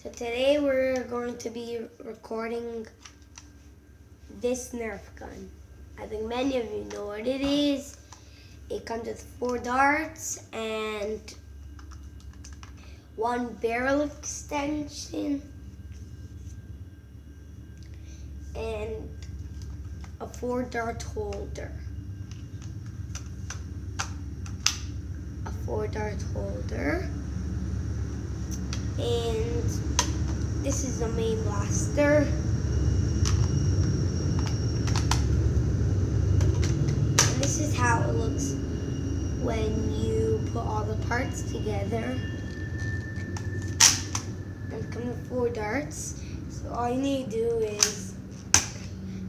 So today we're going to be recording this Nerf gun. I think many of you know what it is. It comes with 4 darts and 1 barrel extension and a 4 dart holder. A 4 dart holder. And this is the main blaster. And this is how it looks when you put all the parts together. And it comes with 4 darts. So all you need to do is,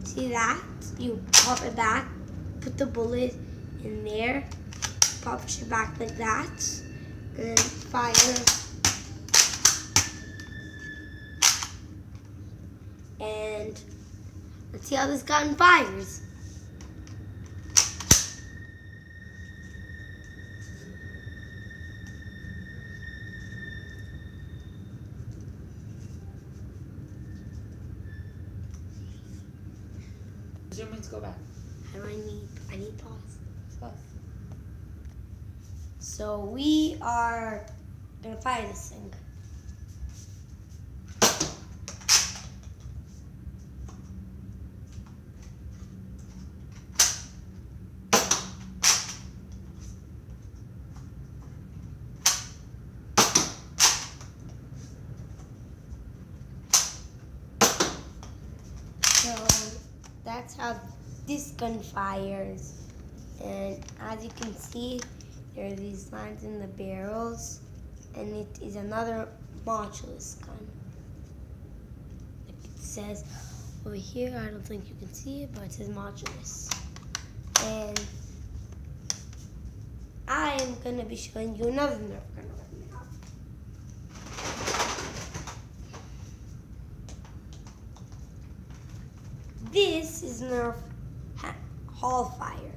see that? You pop it back, put the bullet in there, pop it back like that, and then fire. And let's see how this gun fires. Zoom in, go back. How do I need pause. Pause. So we are gonna fire this thing. So that's how this gun fires. And as you can see, there are these lines in the barrels, and it is another modulus gun. Like it says over here, I don't think you can see it, but it says modulus. And I am gonna be showing you another Nerf gun right now. This is Nerf Hall Fire,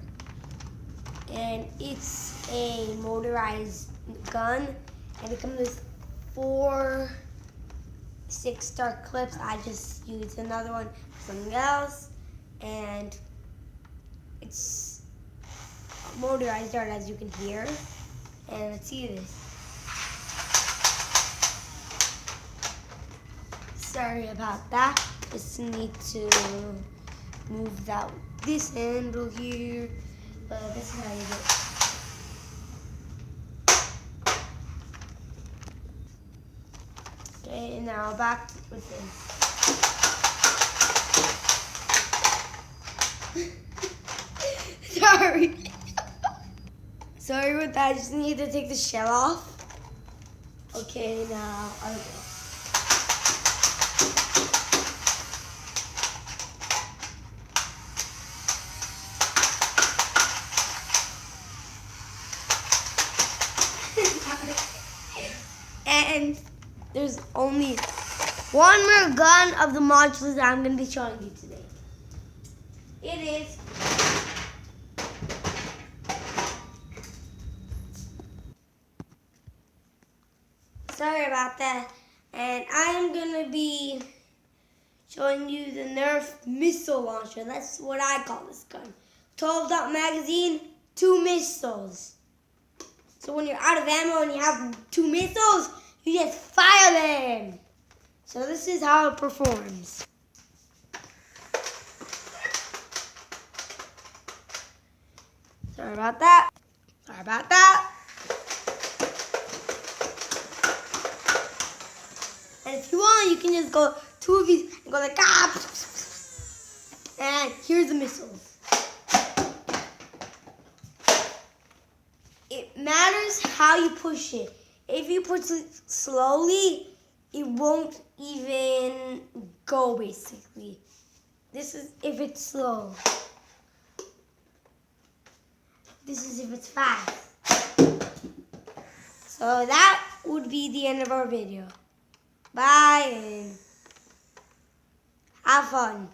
and it's a motorized gun, and it comes with 4 6-star clips. I just used another one for something else, and it's a motorized dart, as you can hear. And let's see this. Sorry about that. Just need to move this handle here, but this is how you do it. Okay, now back with this. Sorry. Sorry about that. I just need to take the shell off. Okay, now I'll go. And there's only one more gun of the modulus that I'm going to be showing you today. It is sorry about that. And I'm going to be showing you the Nerf missile launcher. That's what I call this gun. 12-dot magazine, 2 missiles. So when you're out of ammo and you have 2 missiles, you just fire them. So this is how it performs. Sorry about that. Sorry about that. And if you want, you can just go 2 of these and go like, ah. And here's the missiles. It matters how you push it. If you push it slowly, it won't even go, basically. This is if it's slow. This is if it's fast. So that would be the end of our video. Bye and have fun.